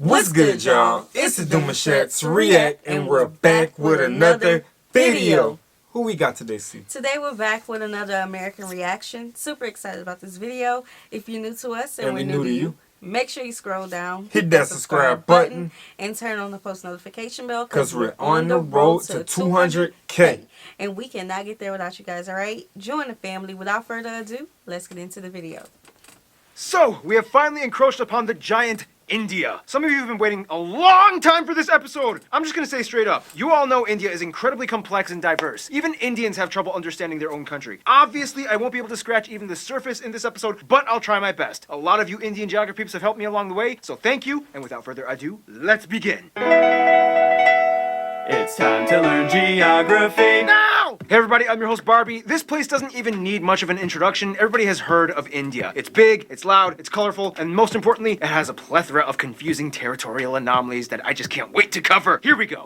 What's good, y'all? It's the Demouchets REACT, and we're back with another video. Who we got today, C? Today we're back with another American reaction. Super excited about this video. If you're new to us and we're new to you, make sure you scroll down, hit that subscribe button, and turn on the post notification bell because we're on the road to 200K. And we cannot get there without you guys, alright? Join the family. Without further ado, let's get into the video. So, we have finally encroached upon the giant India. Some of you have been waiting a long time for this episode. I'm just gonna say straight up, you all know India is incredibly complex and diverse. Even Indians have trouble understanding their own country. Obviously, I won't be able to scratch even the surface in this episode, but I'll try my best. A lot of you Indian geography peeps have helped me along the way, so thank you, and without further ado, let's begin. It's time to learn geography now! Hey everybody, I'm your host Barbie. This place doesn't even need much of an introduction. Everybody has heard of India. It's big, it's loud, it's colorful, and most importantly, it has a plethora of confusing territorial anomalies that I just can't wait to cover. Here we go.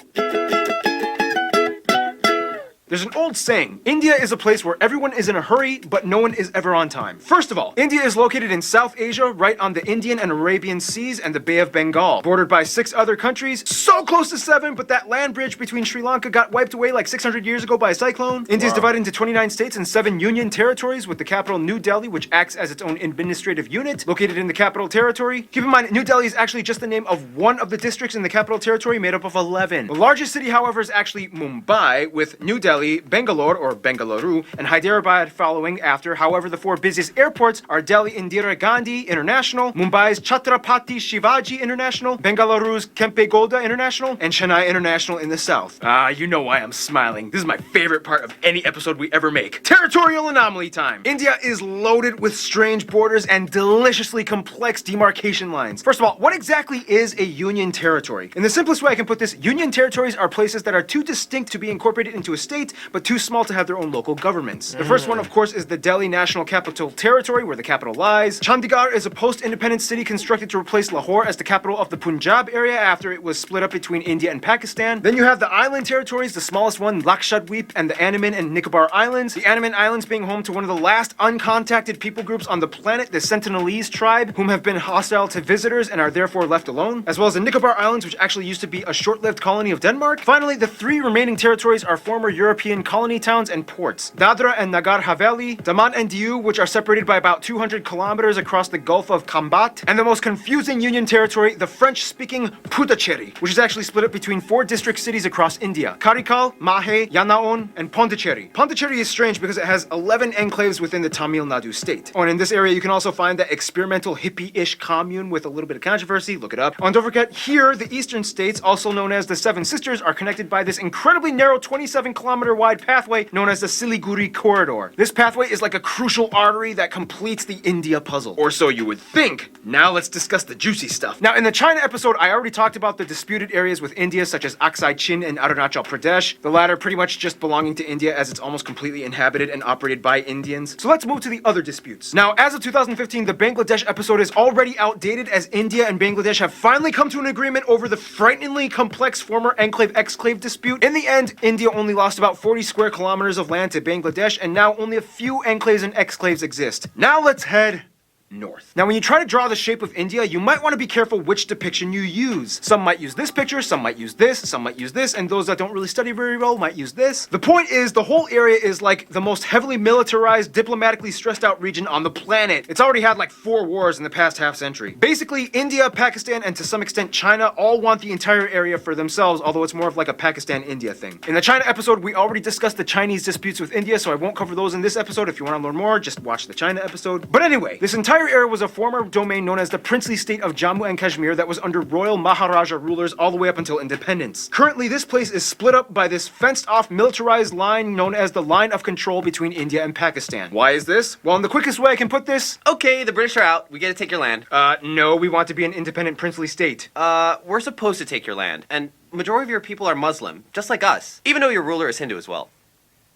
There's an old saying, India is a place where everyone is in a hurry, but no one is ever on time. First of all, India is located in South Asia, right on the Indian and Arabian Seas and the Bay of Bengal, bordered by 6 other countries, so close to 7, but that land bridge between Sri Lanka got wiped away like 600 years ago by a cyclone. India is divided into 29 states and 7 union territories, with the capital New Delhi, which acts as its own administrative unit, located in the capital territory. Keep in mind, New Delhi is actually just the name of one of the districts in the capital territory, made up of 11. The largest city, however, is actually Mumbai, with New Delhi, Bangalore or Bengaluru, and Hyderabad following after. However, the 4 busiest airports are Delhi Indira Gandhi International, Mumbai's Chhatrapati Shivaji International, Bengaluru's Kempe Gowda International, and Chennai International in the south. You know why I'm smiling. This is my favorite part of any episode we ever make. Territorial anomaly time. India is loaded with strange borders and deliciously complex demarcation lines. First of all, what exactly is a union territory? In the simplest way I can put this, union territories are places that are too distinct to be incorporated into a state, but too small to have their own local governments. The first one, of course, is the Delhi National Capital Territory, where the capital lies. Chandigarh is a post-independent city constructed to replace Lahore as the capital of the Punjab area after it was split up between India and Pakistan. Then you have the island territories, the smallest one, Lakshadweep, and the Andaman and Nicobar Islands. The Andaman Islands being home to one of the last uncontacted people groups on the planet, the Sentinelese tribe, whom have been hostile to visitors and are therefore left alone, as well as the Nicobar Islands, which actually used to be a short-lived colony of Denmark. Finally, the 3 remaining territories are former European colony towns and ports. Dadra and Nagar Haveli, Daman and Diu, which are separated by about 200 kilometers across the Gulf of Khambat, and the most confusing union territory, the French-speaking Puducherry, which is actually split up between 4 district cities across India: Karikal, Mahe, Yanaon, and Pondicherry. Pondicherry is strange because it has 11 enclaves within the Tamil Nadu state. Oh, and in this area you can also find that experimental hippie-ish commune with a little bit of controversy. Look it up. Oh, and don't forget, here, the eastern states, also known as the Seven Sisters, are connected by this incredibly narrow 27-kilometer wide pathway known as the Siliguri Corridor. This pathway is like a crucial artery that completes the India puzzle. Or so you would think. Now let's discuss the juicy stuff. Now, in the China episode, I already talked about the disputed areas with India, such as Aksai Chin and Arunachal Pradesh, the latter pretty much just belonging to India as it's almost completely inhabited and operated by Indians. So let's move to the other disputes. Now, as of 2015, the Bangladesh episode is already outdated, as India and Bangladesh have finally come to an agreement over the frighteningly complex former enclave-exclave dispute. In the end, India only lost about 40 square kilometers of land to Bangladesh, and now only a few enclaves and exclaves exist. Now let's head north. Now, when you try to draw the shape of India, you might want to be careful which depiction you use. Some might use this picture, some might use this, some might use this, and those that don't really study very well might use this. The point is, the whole area is like the most heavily militarized, diplomatically stressed out region on the planet. It's already had like 4 wars in the past half century. Basically, India, Pakistan, and to some extent China all want the entire area for themselves, although it's more of like a Pakistan-India thing. In the China episode, we already discussed the Chinese disputes with India, so I won't cover those in this episode. If you want to learn more, just watch the China episode. But anyway, this entire area was a former domain known as the princely state of Jammu and Kashmir that was under royal Maharaja rulers all the way up until independence. Currently, this place is split up by this fenced-off militarized line known as the line of control between India and Pakistan. Why is this? Well, in the quickest way I can put this, Okay, the British are out. We get to take your land. no, we want to be an independent princely state. We're supposed to take your land, and majority of your people are Muslim, just like us, even though your ruler is Hindu as well.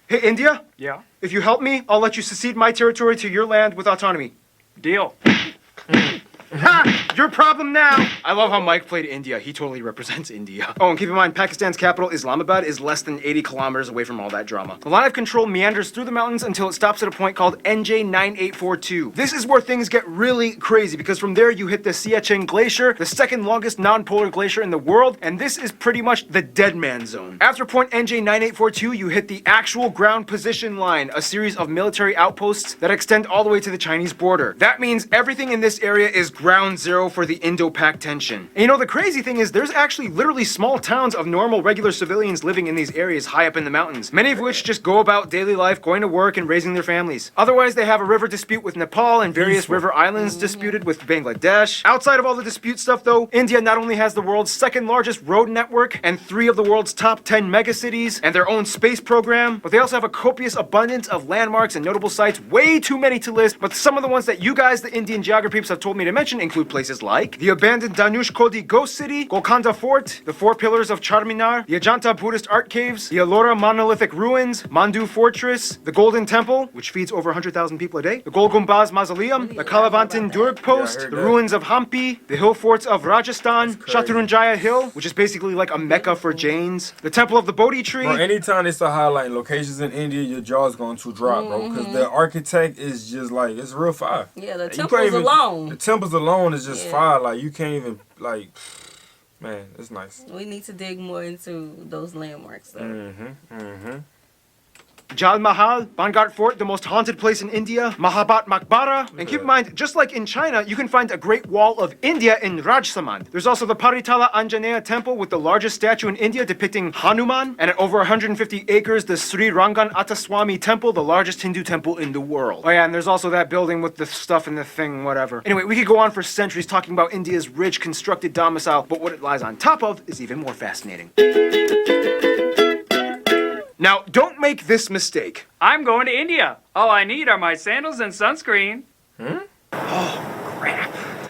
Hey, India? Yeah? If you help me, I'll let you secede my territory to your land with autonomy. Deal. Ha! Your problem now! I love how Mike played India. He totally represents India. Oh, and keep in mind, Pakistan's capital, Islamabad, is less than 80 kilometers away from all that drama. The line of control meanders through the mountains until it stops at a point called NJ9842. This is where things get really crazy, because from there you hit the Siachen Glacier, the second longest non-polar glacier in the world, and this is pretty much the dead man zone. After point NJ9842, you hit the actual ground position line, a series of military outposts that extend all the way to the Chinese border. That means everything in this area is ground zero for the Indo-Pak tension. And you know, the crazy thing is there's actually literally small towns of normal regular civilians living in these areas high up in the mountains, many of which just go about daily life, going to work and raising their families. Otherwise, they have a river dispute with Nepal and various river islands disputed with Bangladesh. Outside of all the dispute stuff though, India not only has the world's second largest road network and 3 of the world's top 10 megacities and their own space program, but they also have a copious abundance of landmarks and notable sites, way too many to list, but some of the ones that you guys, the Indian geography peeps, have told me to mention include places like the abandoned Dhanushkodi Ghost City, Golconda Fort, the 4 pillars of Charminar, the Ajanta Buddhist art caves, the Ellora monolithic ruins, Mandu Fortress, the Golden Temple, which feeds over 100,000 people a day, the Gol Gumbaz Mausoleum, the Kalavantin Durg Post, the ruins of Hampi, the hill forts of Rajasthan, Shatrunjaya Hill, which is basically like a mecca for Jains, the Temple of the Bodhi Tree. Bro, anytime they start highlighting locations in India, your jaw's going to drop, bro, because the architect is just like, it's real fire. Yeah, the You temples can't even- alone. The temples alone is just Yeah. fire. Like, you can't even, like, man, it's nice. We need to dig more into those landmarks, though. Jal Mahal, Banghat Fort, the most haunted place in India, Mahabat Maqbara, and keep in mind, just like in China, you can find a Great Wall of India in Rajsamand. There's also the Paritala Anjaneya Temple with the largest statue in India depicting Hanuman, and at over 150 acres, the Sri Rangan Attaswamy Temple, the largest Hindu temple in the world. Oh yeah, and there's also that building with the stuff and the thing, whatever. Anyway, we could go on for centuries talking about India's rich constructed domicile, but what it lies on top of is even more fascinating. Now, don't make this mistake. I'm going to India. All I need are my sandals and sunscreen.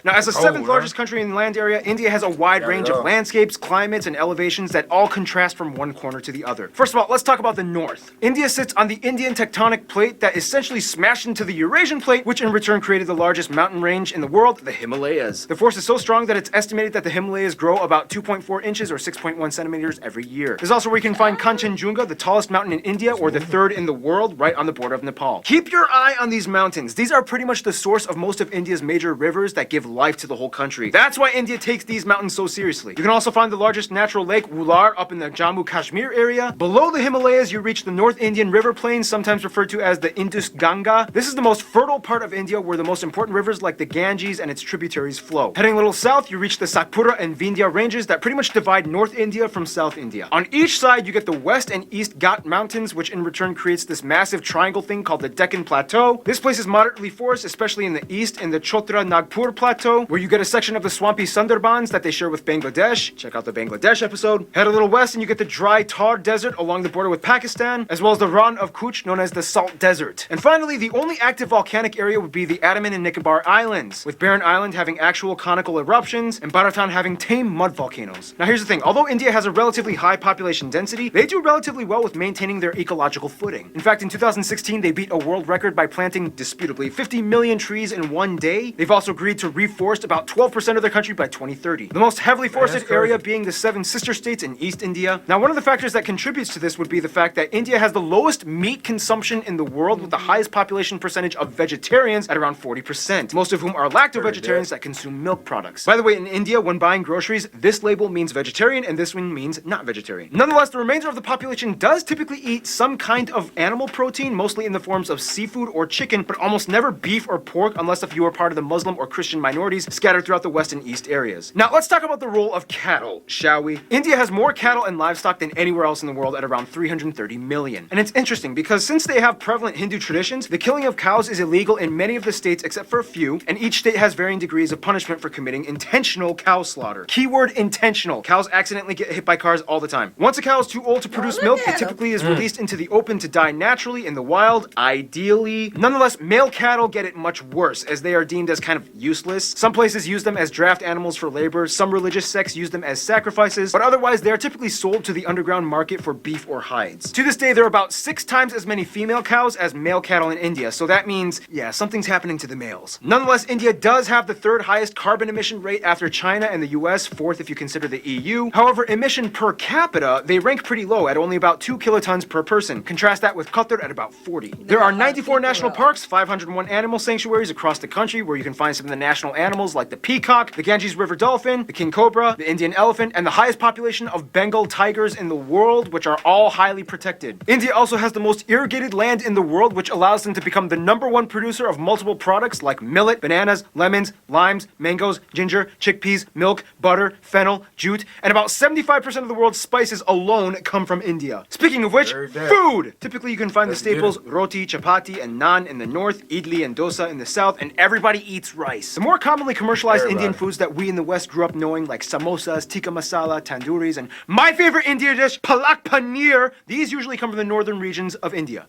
Now, as the 7th man. largest country in land area, India has a wide range of landscapes, climates, and elevations that all contrast from one corner to the other. First of all, let's talk about the north. India sits on the Indian tectonic plate that essentially smashed into the Eurasian plate, which in return created the largest mountain range in the world, the Himalayas. The force is so strong that it's estimated that the Himalayas grow about 2.4 inches or 6.1 centimeters every year. There's also where you can find Kanchenjunga, the tallest mountain in India, or the 3rd in the world, right on the border of Nepal. Keep your eye on these mountains. These are pretty much the source of most of India's major rivers that give life to the whole country. That's why India takes these mountains so seriously. You can also find the largest natural lake, Wular, up in the Jammu Kashmir area. Below the Himalayas, you reach the North Indian River Plain, sometimes referred to as the Indus Ganga. This is the most fertile part of India where the most important rivers like the Ganges and its tributaries flow. Heading a little south, you reach the Satpura and Vindhya ranges that pretty much divide North India from South India. On each side, you get the West and East Ghat Mountains, which in return creates this massive triangle thing called the Deccan Plateau. This place is moderately forested, especially in the east, in the Chotra Nagpur Plateau, where you get a section of the swampy Sundarbans that they share with Bangladesh. Check out the Bangladesh episode. Head a little west and you get the dry Thar Desert along the border with Pakistan, as well as the Rann of Kutch, known as the Salt Desert. And finally, the only active volcanic area would be the Andaman and Nicobar Islands, with Barren Island having actual conical eruptions and Bharatan having tame mud volcanoes. Now here's the thing, although India has a relatively high population density, they do relatively well with maintaining their ecological footing. In fact, in 2016, they beat a world record by planting, disputably, 50 million trees in one day. They've also agreed to reforest about 12% of their country by 2030. The most heavily forested area being the 7 sister states in East India. Now, one of the factors that contributes to this would be the fact that India has the lowest meat consumption in the world, with the highest population percentage of vegetarians at around 40%, most of whom are lacto-vegetarians that consume milk products. By the way, in India, when buying groceries, this label means vegetarian and this one means not vegetarian. Nonetheless, the remainder of the population does typically eat some kind of animal protein, mostly in the forms of seafood or chicken, but almost never beef or pork unless if you are part of the Muslim or Christian minorities scattered throughout the West and East areas. Now, let's talk about the role of cattle, shall we? India has more cattle and livestock than anywhere else in the world at around 330 million. And it's interesting because since they have prevalent Hindu traditions, the killing of cows is illegal in many of the states except for a few, and each state has varying degrees of punishment for committing intentional cow slaughter. Keyword intentional. Cows accidentally get hit by cars all the time. Once a cow is too old to produce milk, it typically is released into the open to die naturally in the wild, ideally. Nonetheless, male cattle get it much worse, as they are deemed as kind of useless Some places use them as draft animals for labor, some religious sects use them as sacrifices, but otherwise they are typically sold to the underground market for beef or hides. To this day, there are about 6 times as many female cows as male cattle in India, so that means, yeah, something's happening to the males. Nonetheless, India does have the 3rd highest carbon emission rate after China and the US, 4th if you consider the EU. However, emission per capita, they rank pretty low at only about 2 kilotons per person. Contrast that with Qatar at about 40. There are 94 national parks, 501 animal sanctuaries across the country where you can find some of the national animals like the peacock, the Ganges River dolphin, the king cobra, the Indian elephant, and the highest population of Bengal tigers in the world, which are all highly protected. India also has the most irrigated land in the world, which allows them to become the #1 producer of multiple products like millet, bananas, lemons, limes, mangoes, ginger, chickpeas, milk, butter, fennel, jute, and about 75% of the world's spices alone come from India. Speaking of which, food! Typically you can find the staples roti, chapati, and naan in the north, idli and dosa in the south, and everybody eats rice. The more commonly commercialized Indian foods that we in the West grew up knowing, like samosas, tikka masala, tandooris, and my favorite Indian dish, palak paneer, these usually come from the northern regions of India.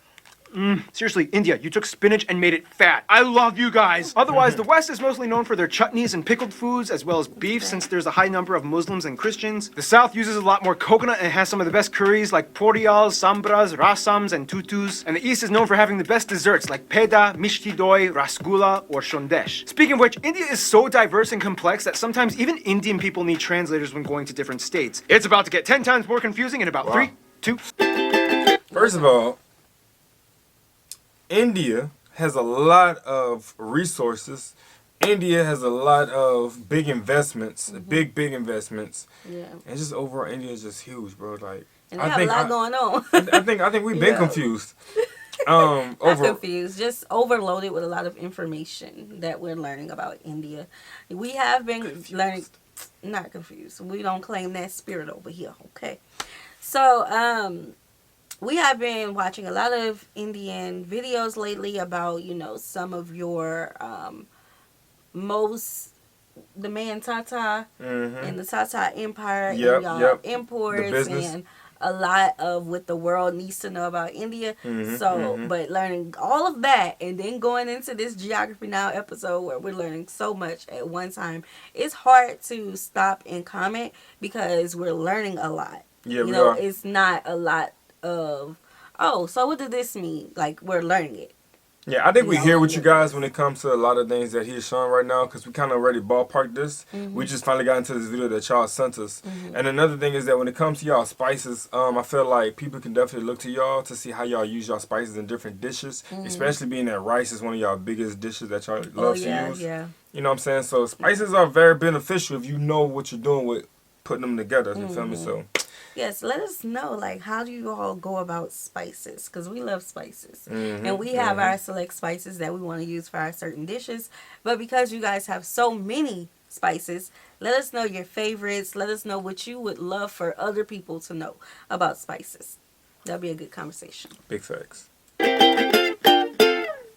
Seriously, India, you took spinach and made it fat. I love you guys. Otherwise, the West is mostly known for their chutneys and pickled foods, as well as beef, since there's a high number of Muslims and Christians. The South uses a lot more coconut and has some of the best curries like poriyals, sambras, rasams, and tutus. And the East is known for having the best desserts like peda, mishti doi, rasgulla, or shondesh. Speaking of which, India is so diverse and complex that sometimes even Indian people need translators when going to different states. It's about to get 10 times more confusing in about 3, 2... First of all, India has a lot of resources. India has a lot of big investments, big investments. Yeah. And just overall, India is just huge, bro. Like, And they have a lot going on. I think we've been confused. Not confused, just overloaded with a lot of information that we're learning about India. We have been learning, not confused. We don't claim that spirit over here, okay? So, we have been watching a lot of Indian videos lately about, you know, some of your the man Tata and the Tata Empire and y'all imports and a lot of what the world needs to know about India. But learning all of that and then going into this Geography Now episode where we're learning so much at one time, it's hard to stop and comment because we're learning a lot. Yeah, you know, it's not a lot of, oh, so what does this mean? Like, we're learning it. Yeah, I think we hear with you guys when it comes to a lot of things that he's showing right now, because we kind of already ballparked this. We just finally got into this video that y'all sent us. And another thing is that when it comes to y'all spices, I feel like people can definitely look to y'all to see how y'all use y'all spices in different dishes, especially being that rice is one of y'all biggest dishes that y'all love to use. You know what I'm saying? So spices are very beneficial if you know what you're doing with putting them together, you feel me? So yes, let us know, like, how do you all go about spices? Because we love spices. And we have our select spices that we want to use for our certain dishes. But because you guys have so many spices, let us know your favorites. Let us know what you would love for other people to know about spices. That'll be a good conversation. big facts.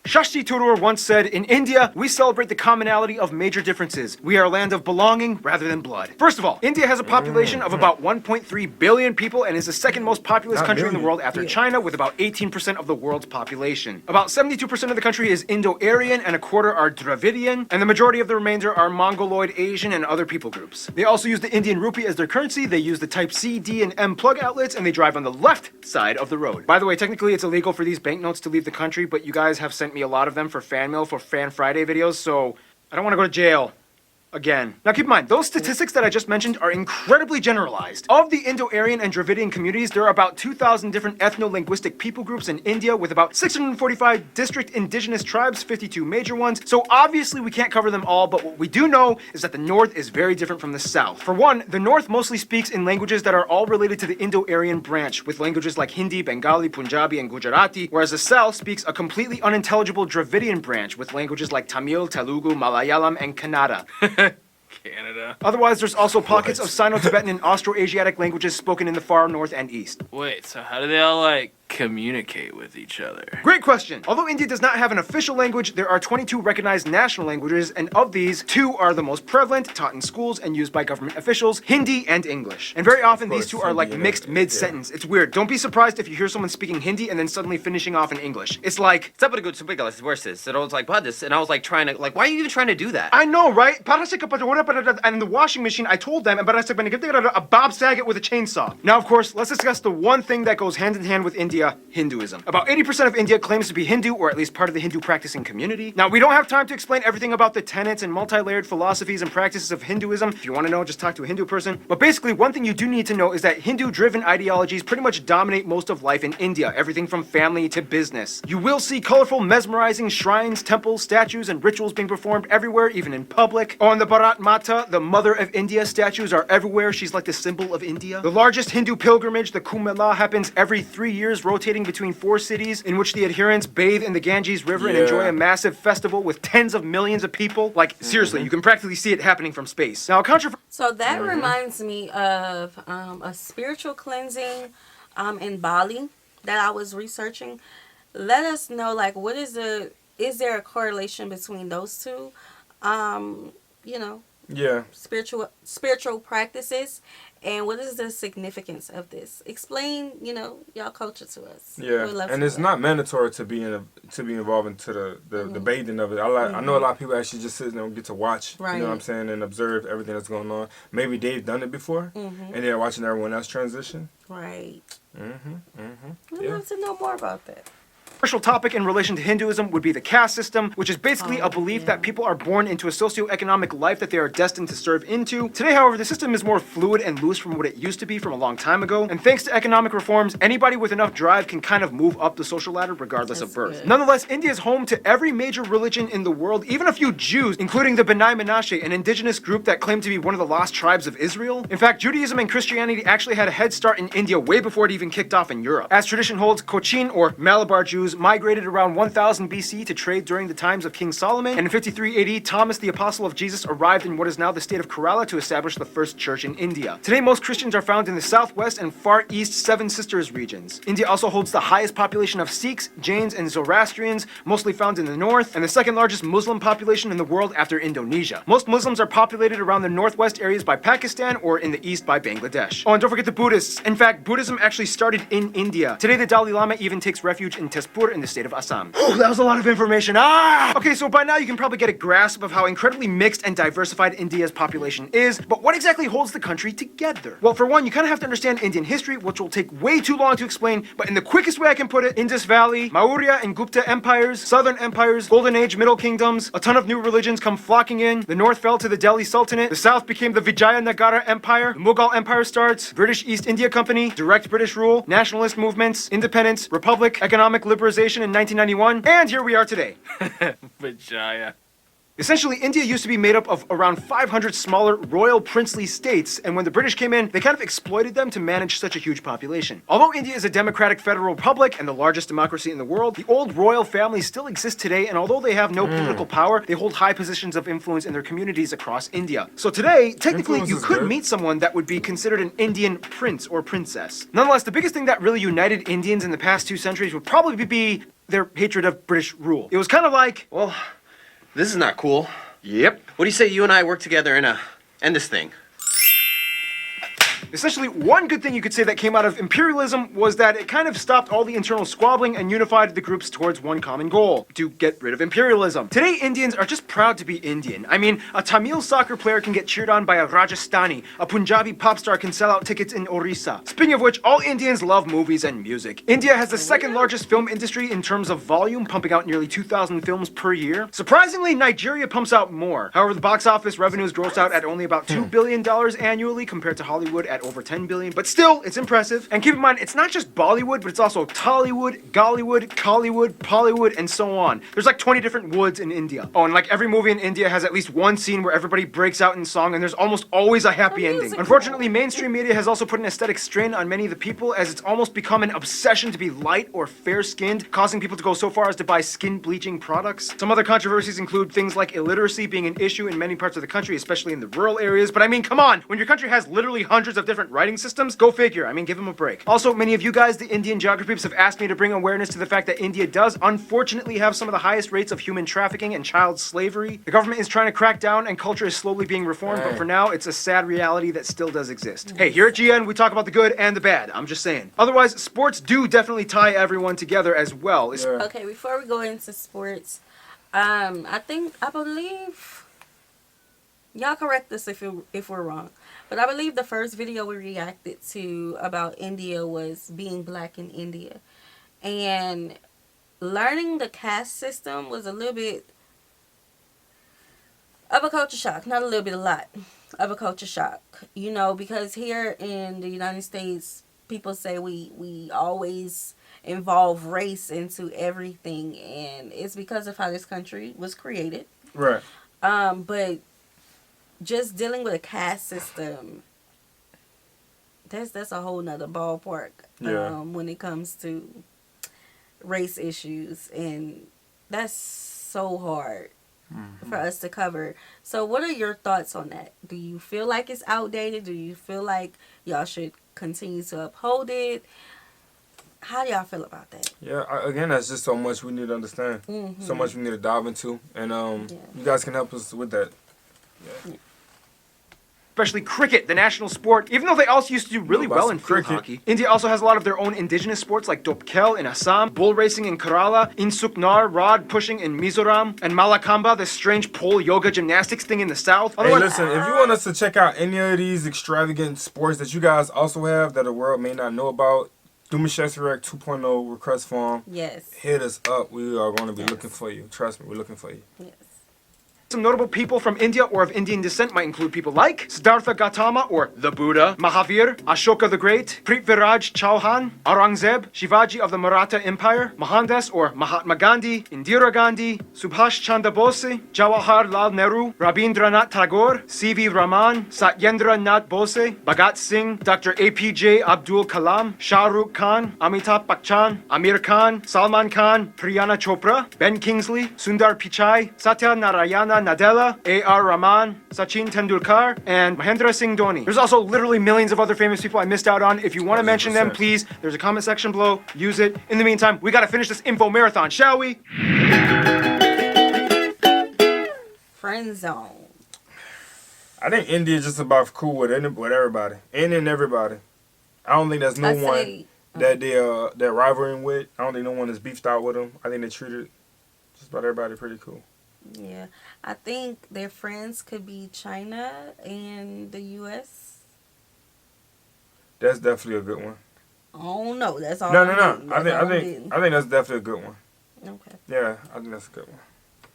Shashti Tharoor once said, "In India, we celebrate the commonality of major differences. We are a land of belonging rather than blood." First of all, India has a population of about 1.3 billion people and is the second most populous country in the world after China, with about 18% of the world's population. About 72% of the country is Indo-Aryan and a quarter are Dravidian, and the majority of the remainder are Mongoloid, Asian, and other people groups. They also use the Indian rupee as their currency. They use the Type C, D, and M plug outlets, and they drive on the left side of the road. By the way, technically it's illegal for these banknotes to leave the country, but you guys have sent me a lot of them for fan mail for Fan Friday videos, so I don't want to go to jail again. Now keep in mind, those statistics that I just mentioned are incredibly generalized. Of the Indo-Aryan and Dravidian communities, there are about 2,000 different ethno-linguistic people groups in India, with about 645 district indigenous tribes, 52 major ones. So obviously we can't cover them all, but what we do know is that the North is very different from the South. For one, the North mostly speaks in languages that are all related to the Indo-Aryan branch, with languages like Hindi, Bengali, Punjabi, and Gujarati, whereas the South speaks a completely unintelligible Dravidian branch, with languages like Tamil, Telugu, Malayalam, and Kannada. Canada. Otherwise, there's also pockets of Sino-Tibetan and Austroasiatic languages spoken in the far north and east. Wait, so how do they all, like, communicate with each other? Great question. Although India does not have an official language, there are 22 recognized national languages, and of these, 2 are the most prevalent, taught in schools and used by government officials, Hindi and English. And very often these two are like mixed mid-sentence. It's weird. Don't be surprised if you hear someone speaking Hindi and then suddenly finishing off in English. It's like, and I was like, what this? And I was like trying to, like, why are you even trying to do that? I know, right? And in the washing machine, I told them, a Bob Saget with a chainsaw. Now, of course, let's discuss the one thing that goes hand in hand with India, Hinduism. About 80% of India claims to be Hindu, or at least part of the Hindu practicing community. Now, we don't have time to explain everything about the tenets and multi-layered philosophies and practices of Hinduism. If you want to know, just talk to a Hindu person. But basically, one thing you do need to know is that Hindu-driven ideologies pretty much dominate most of life in India, everything from family to business. You will see colorful, mesmerizing shrines, temples, statues, and rituals being performed everywhere, even in public. On the Bharat Mata, the Mother of India, statues are everywhere. She's like the symbol of India. The largest Hindu pilgrimage, the Kumbh Mela, happens every 3 years, rotating between 4 cities, in which the adherents bathe in the Ganges River and enjoy a massive festival with tens of millions of people. Like, seriously, you can practically see it happening from space. Now, So that reminds me of a spiritual cleansing in Bali that I was researching. Let us know, like, is there a correlation between those two? Spiritual practices, and what is the significance of this? Explain, y'all culture to us. Yeah, and it's not mandatory to be involved into the bathing of it. I know a lot of people actually just sit there and get to watch, right. You know what I'm saying, and observe everything that's going on. Maybe they've done it before, and they're watching everyone else transition. Right. I'd love to know more about that. Controversial topic in relation to Hinduism would be the caste system, which is basically a belief that people are born into a socioeconomic life that they are destined to serve into. Today, however, the system is more fluid and loose from what it used to be from a long time ago, and thanks to economic reforms, anybody with enough drive can kind of move up the social ladder regardless of birth. Good. Nonetheless, India is home to every major religion in the world, even a few Jews, including the B'nai Menashe, an indigenous group that claimed to be one of the lost tribes of Israel. In fact, Judaism and Christianity actually had a head start in India way before it even kicked off in Europe. As tradition holds, Cochin, or Malabar Jews, migrated around 1000 BC to trade during the times of King Solomon, and in 53 AD, Thomas, the apostle of Jesus, arrived in what is now the state of Kerala to establish the first church in India. Today, most Christians are found in the southwest and far east Seven Sisters regions. India also holds the highest population of Sikhs, Jains, and Zoroastrians, mostly found in the north, and the second largest Muslim population in the world after Indonesia. Most Muslims are populated around the northwest areas by Pakistan, or in the east by Bangladesh. Oh, and don't forget the Buddhists. In fact, Buddhism actually started in India. Today, the Dalai Lama even takes refuge in Tezpur in the state of Assam. Oh, that was a lot of information. Okay, so by now you can probably get a grasp of how incredibly mixed and diversified India's population is, but what exactly holds the country together? Well, for one, you kind of have to understand Indian history, which will take way too long to explain, but in the quickest way I can put it, Indus Valley, Maurya and Gupta empires, southern empires, Golden Age, Middle Kingdoms, a ton of new religions come flocking in, the north fell to the Delhi Sultanate, the south became the Vijayanagara Empire, the Mughal Empire starts, British East India Company, direct British rule, nationalist movements, independence, republic, economic liberalization in 1991, and here we are today. Vijaya. Essentially, India used to be made up of around 500 smaller royal princely states, and when the British came in, they kind of exploited them to manage such a huge population. Although India is a democratic federal republic and the largest democracy in the world, the old royal families still exist today, and although they have no political power, they hold high positions of influence in their communities across India. So today, technically, you could meet someone that would be considered an Indian prince or princess. Nonetheless, the biggest thing that really united Indians in the past 2 centuries would probably be their hatred of British rule. It was kind of like, well, this is not cool. Yep. What do you say you and I work together and end this thing? Essentially, one good thing you could say that came out of imperialism was that it kind of stopped all the internal squabbling and unified the groups towards one common goal, to get rid of imperialism. Today, Indians are just proud to be Indian. I mean, a Tamil soccer player can get cheered on by a Rajasthani, a Punjabi pop star can sell out tickets in Orissa. Speaking of which, all Indians love movies and music. India has the second largest film industry in terms of volume, pumping out nearly 2,000 films per year. Surprisingly, Nigeria pumps out more. However, the box office revenues gross out at only about $2 billion annually compared to Hollywood at over 10 billion, but still, it's impressive. And keep in mind, it's not just Bollywood, but it's also Tollywood, Gollywood, Collywood, Pollywood, and so on. There's like 20 different woods in India. Oh, and like every movie in India has at least one scene where everybody breaks out in song, and there's almost always a happy ending. Unfortunately, mainstream media has also put an aesthetic strain on many of the people, as it's almost become an obsession to be light or fair-skinned, causing people to go so far as to buy skin bleaching products. Some other controversies include things like illiteracy being an issue in many parts of the country, especially in the rural areas. But I mean, come on, when your country has literally hundreds of different different writing systems. Go figure. I mean, give him a break. Also, many of you guys, the Indian geography peeps, have asked me to bring awareness to the fact that India does unfortunately have some of the highest rates of human trafficking and child slavery. The government is trying to crack down and culture is slowly being reformed, but for now, it's a sad reality that still does exist. Hey, here at GN, we talk about the good and the bad. I'm just saying. Otherwise, sports do definitely tie everyone together as well. Okay, before we go into sports, I believe, y'all correct us if we're wrong, but I believe the first video we reacted to about India was being black in India, and learning the caste system was a little bit of a culture shock. Not a little bit, a lot of a culture shock, you know, because here in the United States, people say we always involve race into everything, and it's because of how this country was created. Right. But just dealing with a caste system, that's a whole nother ballpark. When it comes to race issues, and that's so hard for us to cover. So what are your thoughts on that? Do you feel like it's outdated? Do you feel like y'all should continue to uphold it? How do y'all feel about that? Yeah, again, that's just so much we need to understand. So much we need to dive into. And you guys can help us with that. Yeah. Especially cricket, the national sport, even though they also used to do really well in field hockey. India also has a lot of their own indigenous sports like Dopkel in Assam, bull racing in Kerala, Insuknar, rod pushing in Mizoram, and Malakamba, this strange pole yoga gymnastics thing in the south. Hey, listen, if you want us to check out any of these extravagant sports that you guys also have that the world may not know about, Demouchet REACT 2.0 request form. Yes. Hit us up. We are going to be looking for you. Trust me, we're looking for you. Yes. Some notable people from India or of Indian descent might include people like Siddhartha Gautama or the Buddha, Mahavir, Ashoka the Great, Prithviraj Chauhan, Aurangzeb, Shivaji of the Maratha Empire, Mohandas or Mahatma Gandhi, Indira Gandhi, Subhash Chandra Bose, Jawaharlal Nehru, Rabindranath Tagore, C.V. Raman, Satyendra Nath Bose, Bhagat Singh, Dr. APJ Abdul Kalam, Shah Rukh Khan, Amitabh Bachchan, Amir Khan, Salman Khan, Priyana Chopra, Ben Kingsley, Sundar Pichai, Satya Narayana Nadella, A.R. Rahman, Sachin Tendulkar, and Mahendra Singh Dhoni. There's also literally millions of other famous people I missed out on. If you want to mention them, please, there's a comment section below. Use it. In the meantime, we got to finish this info marathon, shall we? Friend zone. I think India is just about cool with everybody. Any and everybody. I don't think there's no one that they're rivaling with. I don't think no one is beefed out with them. I think they treated just about everybody pretty cool. Yeah, I think their friends could be China and the U.S. That's definitely a good one. I don't know. That's all. No. I think that's definitely a good one. Okay. Yeah, I think that's a good one.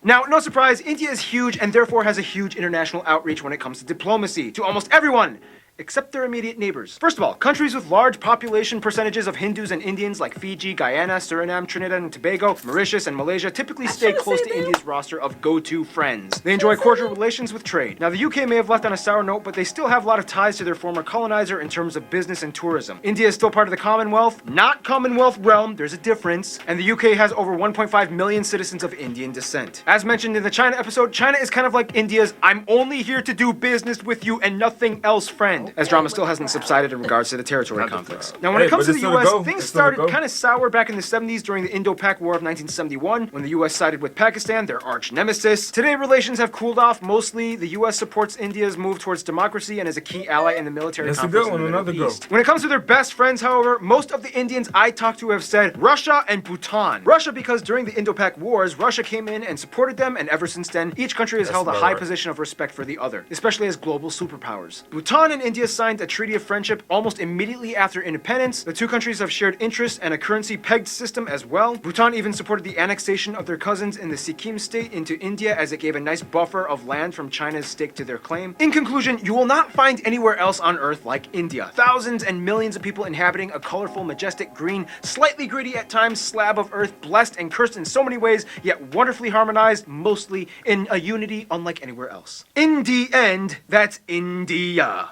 Now, no surprise, India is huge and therefore has a huge international outreach when it comes to diplomacy to almost everyone, except their immediate neighbors. First of all, countries with large population percentages of Hindus and Indians like Fiji, Guyana, Suriname, Trinidad and Tobago, Mauritius, and Malaysia typically stay close to India's roster of go-to friends. They enjoy cordial relations with trade. Now, the UK may have left on a sour note, but they still have a lot of ties to their former colonizer in terms of business and tourism. India is still part of the Commonwealth, not Commonwealth realm, there's a difference, and the UK has over 1.5 million citizens of Indian descent. As mentioned in the China episode, China is kind of like India's I'm only here to do business with you and nothing else friend, as drama still hasn't subsided in regards to the territory conflicts. Now, when it comes to the U.S., things started kind of sour back in the 70s during the Indo-Pak War of 1971, when the U.S. sided with Pakistan, their arch nemesis. Today, relations have cooled off. Mostly, the U.S. supports India's move towards democracy and is a key ally in the military conflicts in the Middle East. When it comes to their best friends, however, most of the Indians I talked to have said Russia and Bhutan. Russia because during the Indo-Pak Wars, Russia came in and supported them, and ever since then, each country has held a high position of respect for the other, especially as global superpowers. Bhutan and India signed a treaty of friendship almost immediately after independence. The two countries have shared interests and a currency-pegged system as well. Bhutan even supported the annexation of their cousins in the Sikkim state into India, as it gave a nice buffer of land from China's stake to their claim. In conclusion, you will not find anywhere else on Earth like India. Thousands and millions of people inhabiting a colorful, majestic, green, slightly gritty at times slab of Earth, blessed and cursed in so many ways, yet wonderfully harmonized, mostly in a unity unlike anywhere else. In the end, that's India.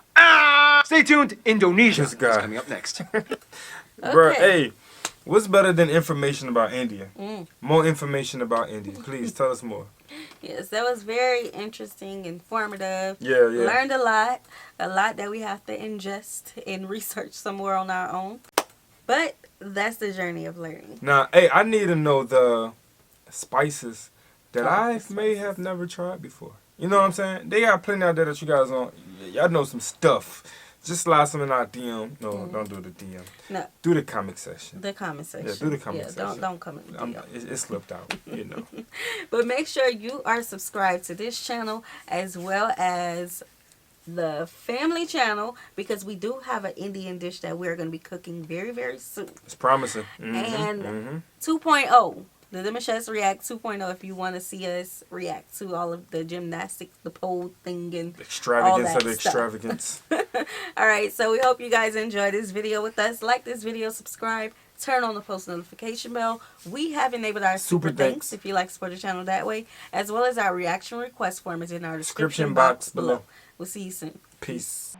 Stay tuned, Indonesia is coming up next. Bruh, hey, What's better than information about India? More information about India. Please tell us more. Yes, that was very interesting, informative. Yeah. Learned a lot that we have to ingest and research somewhere on our own. But that's the journey of learning. Now, hey, I need to know the spices that I may have never tried before. You know what I'm saying? They got plenty out there that you guys don't. Y'all know some stuff. Just slide some in our DM. No, don't do the DM. No. Do the comment section. The comment section. Yeah, do the comment section. Don't come in the DM. It slipped out, you know. But make sure you are subscribed to this channel as well as the family channel, because we do have an Indian dish that we're going to be cooking very, very soon. It's promising. And 2.0, the Demouchets REACT 2.0, if you want to see us react to all of the gymnastics, the pole thing, and extravagance all that of the extravagance. All right, so we hope you guys enjoyed this video with us. Like this video, subscribe, turn on the post notification bell. We have enabled our super thanks if you like to support the channel that way, as well as our reaction request form is in our description box below. We'll see you soon. Peace.